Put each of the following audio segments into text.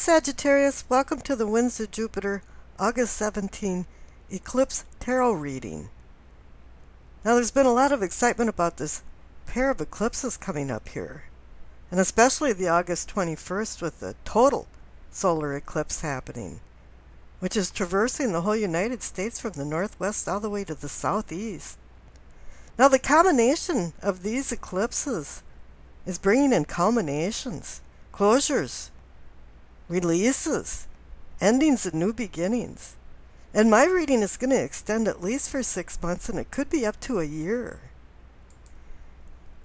Sagittarius, welcome to the Winds of Jupiter, August 17 Eclipse Tarot reading. Now there's been a lot of excitement about this pair of eclipses coming up here, and especially the August 21st with the total solar eclipse happening, which is traversing the whole United States from the northwest all the way to the southeast. Now the combination of these eclipses is bringing in culminations, closures, releases, endings, and new beginnings. And my reading is going to extend at least for 6 months, and it could be up to a year.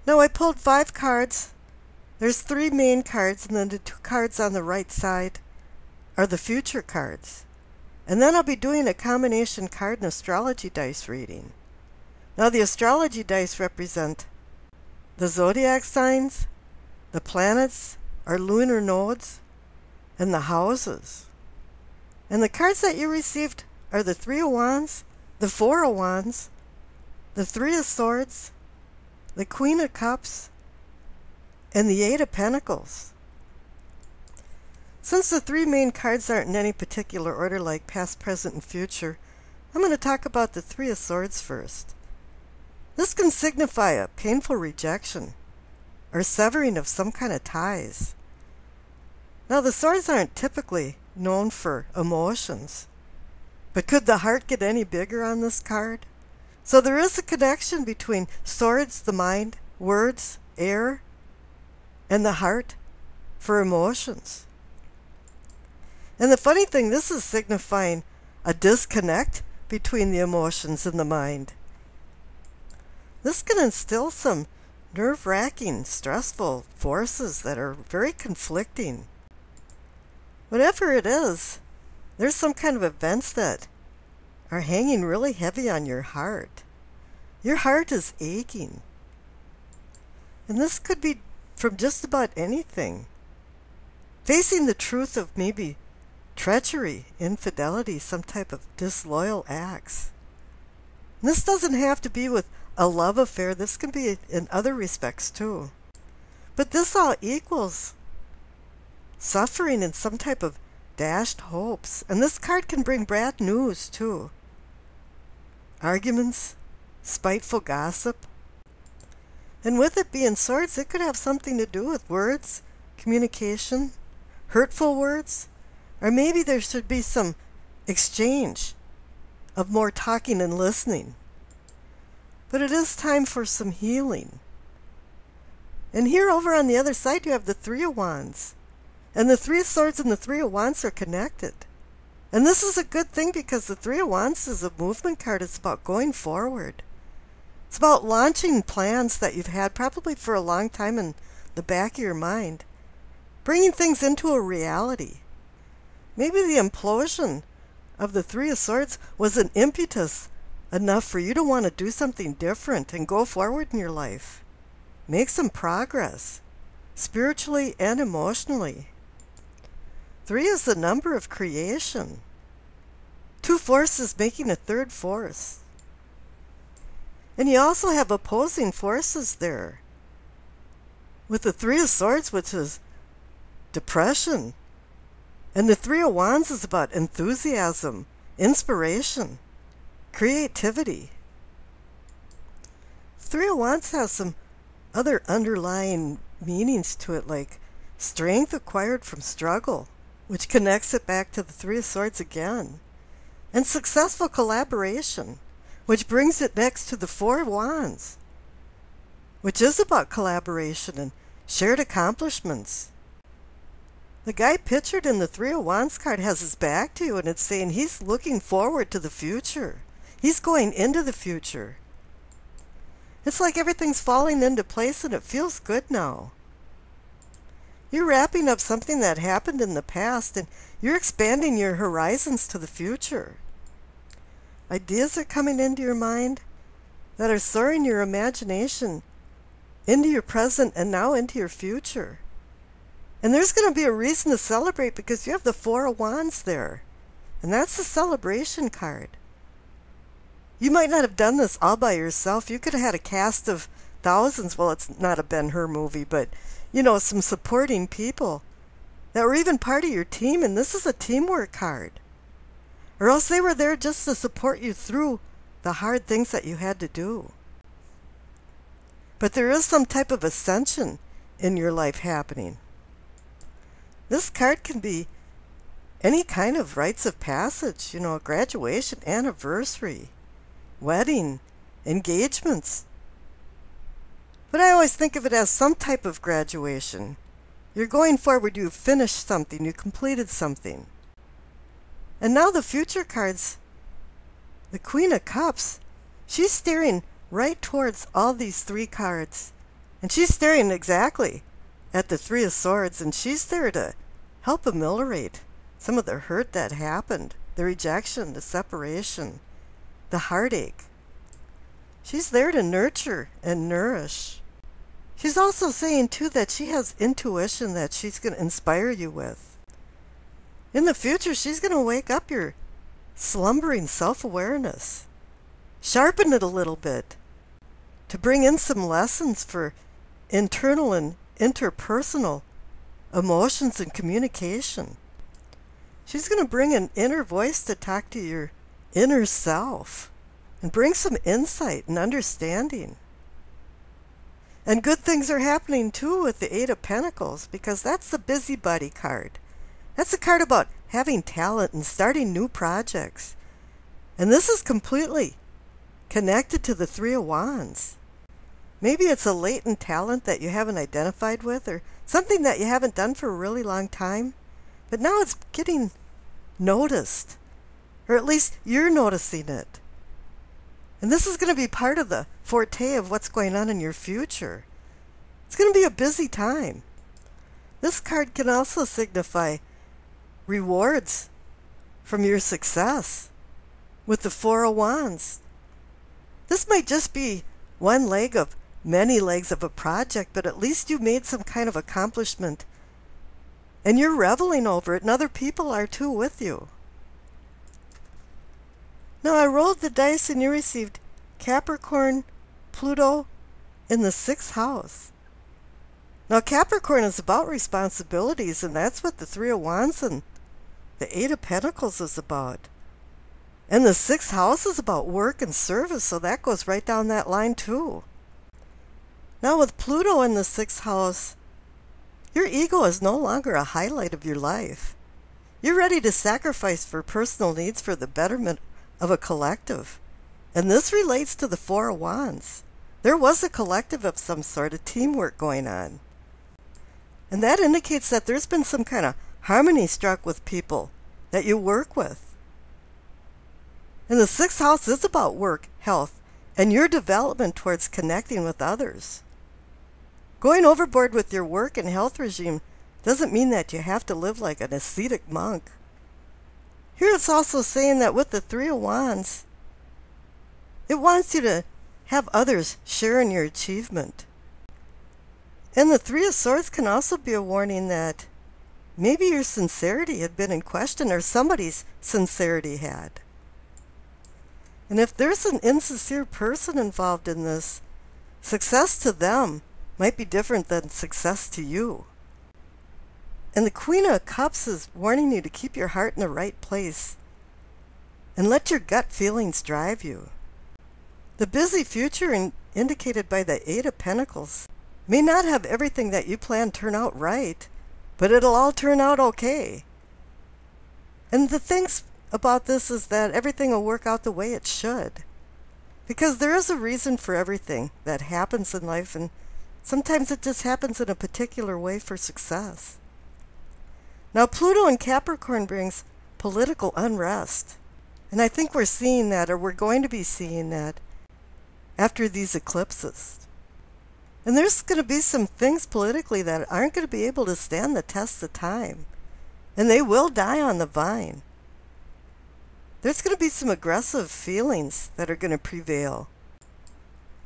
Now I pulled 5 cards. There's 3 main cards, and then the 2 cards on the right side are the future cards. And then I'll be doing a combination card and astrology dice reading. Now the astrology dice represent the zodiac signs, the planets, our lunar nodes, and the houses. And the cards that you received are the 3 of Wands, the 4 of Wands, the 3 of Swords, the Queen of Cups, and the 8 of Pentacles. Since the 3 main cards aren't in any particular order like past, present, and future, I'm going to talk about the 3 of Swords first. This can signify a painful rejection or severing of some kind of ties. Now the swords aren't typically known for emotions, but could the heart get any bigger on this card? So there is a connection between swords, the mind, words, air, and the heart for emotions. And the funny thing, this is signifying a disconnect between the emotions and the mind. This can instill some nerve-wracking, stressful forces that are very conflicting. Whatever it is, there's some kind of events that are hanging really heavy on your heart. Your heart is aching. And this could be from just about anything. Facing the truth of maybe treachery, infidelity, some type of disloyal acts. And this doesn't have to be with a love affair. This can be in other respects too. But this all equals suffering and some type of dashed hopes. And this card can bring bad news too. Arguments, spiteful gossip. And with it being swords, it could have something to do with words, communication, hurtful words, or maybe there should be some exchange of more talking and listening. But it is time for some healing. And here over on the other side you have the 3 of Wands. And the 3 of Swords and the 3 of Wands are connected. And this is a good thing because the 3 of Wands is a movement card. It's about going forward. It's about launching plans that you've had probably for a long time in the back of your mind. Bringing things into a reality. Maybe the implosion of the 3 of Swords was an impetus enough for you to want to do something different and go forward in your life. Make some progress, spiritually and emotionally. 3 is the number of creation. 2 forces making a 3rd force. And you also have opposing forces there. With the 3 of Swords, which is depression. And the 3 of Wands is about enthusiasm, inspiration, creativity. 3 of Wands has some other underlying meanings to it, like strength acquired from struggle, which connects it back to the 3 of Swords again, and successful collaboration, which brings it next to the 4 of Wands, which is about collaboration and shared accomplishments. The guy pictured in the 3 of Wands card has his back to you, and it's saying he's looking forward to the future. He's going into the future. It's like everything's falling into place and it feels good now. You're wrapping up something that happened in the past and you're expanding your horizons to the future. Ideas are coming into your mind that are soaring your imagination into your present and now into your future. And there's going to be a reason to celebrate because you have the 4 of Wands there. And that's the celebration card. You might not have done this all by yourself. You could have had a cast of thousands. Well, it's not a Ben-Hur movie, but, you know, some supporting people. that were even part of your team, and this is a teamwork card. Or else they were there just to support you through the hard things that you had to do. But there is some type of ascension in your life happening. This card can be any kind of rites of passage, graduation, anniversary, wedding, engagements. But I always think of it as some type of graduation. You're going forward, you finished something, you completed something. And now the future cards, the Queen of Cups, she's staring right towards all these three cards. And she's staring exactly at the Three of Swords, and she's there to help ameliorate some of the hurt that happened, the rejection, the separation, the heartache. She's there to nurture and nourish. She's also saying, too, that she has intuition that she's going to inspire you with. In the future, she's going to wake up your slumbering self-awareness, sharpen it a little bit, to bring in some lessons for internal and interpersonal emotions and communication. She's going to bring an inner voice to talk to your inner self and bring some insight and understanding. And good things are happening too with the Eight of Pentacles, because that's the busybody card. That's a card about having talent and starting new projects. And this is completely connected to the Three of Wands. Maybe it's a latent talent that you haven't identified with, or something that you haven't done for a really long time. But now it's getting noticed, or at least you're noticing it. And this is going to be part of the forte of what's going on in your future. It's going to be a busy time. This card can also signify rewards from your success with the Four of Wands. This might just be one leg of many legs of a project, but at least you made some kind of accomplishment. And you're reveling over it, and other people are too with you. Now, I rolled the dice and you received Capricorn, Pluto in the 6th house. Now, Capricorn is about responsibilities, and that's what the Three of Wands and the Eight of Pentacles is about. And the 6th house is about work and service, so that goes right down that line too. Now, with Pluto in the 6th house, your ego is no longer a highlight of your life. You're ready to sacrifice for personal needs for the betterment of a collective. And this relates to the Four of Wands. There was a collective of some sort, a teamwork going on. And that indicates that there's been some kind of harmony struck with people that you work with. And the 6th house is about work, health, and your development towards connecting with others. Going overboard with your work and health regime doesn't mean that you have to live like an ascetic monk. Here it's also saying that with the Three of Wands, it wants you to have others share in your achievement. And the Three of Swords can also be a warning that maybe your sincerity had been in question, or somebody's sincerity had. And if there's an insincere person involved in this, success to them might be different than success to you. And the Queen of Cups is warning you to keep your heart in the right place and let your gut feelings drive you. The busy future indicated by the Eight of Pentacles may not have everything that you plan turn out right, but it'll all turn out okay. And the things about this is that everything will work out the way it should. Because there is a reason for everything that happens in life, and sometimes it just happens in a particular way for success. Now, Pluto in Capricorn brings political unrest. And I think we're seeing that, or we're going to be seeing that, after these eclipses. And there's going to be some things politically that aren't going to be able to stand the test of time. And they will die on the vine. There's going to be some aggressive feelings that are going to prevail.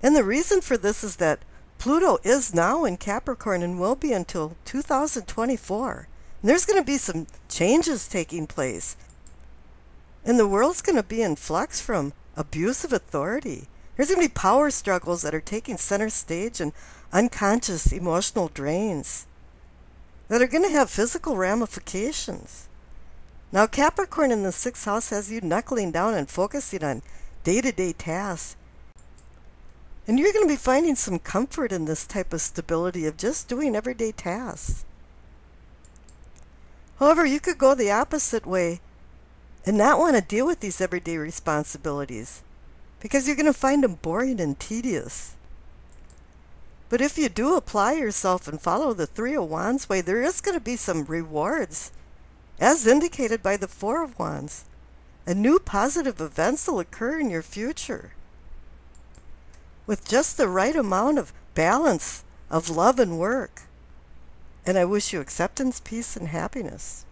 And the reason for this is that Pluto is now in Capricorn and will be until 2024. And there's going to be some changes taking place. And the world's going to be in flux from abuse of authority. There's going to be power struggles that are taking center stage and unconscious emotional drains. that are going to have physical ramifications. Now, Capricorn in the 6th house has you knuckling down and focusing on day-to-day tasks. And you're going to be finding some comfort in this type of stability of just doing everyday tasks. However, you could go the opposite way and not want to deal with these everyday responsibilities because you're going to find them boring and tedious. But if you do apply yourself and follow the 3 of Wands way, there is going to be some rewards, as indicated by the 4 of Wands. And new positive events will occur in your future with just the right amount of balance of love and work. And I wish you acceptance, peace, and happiness.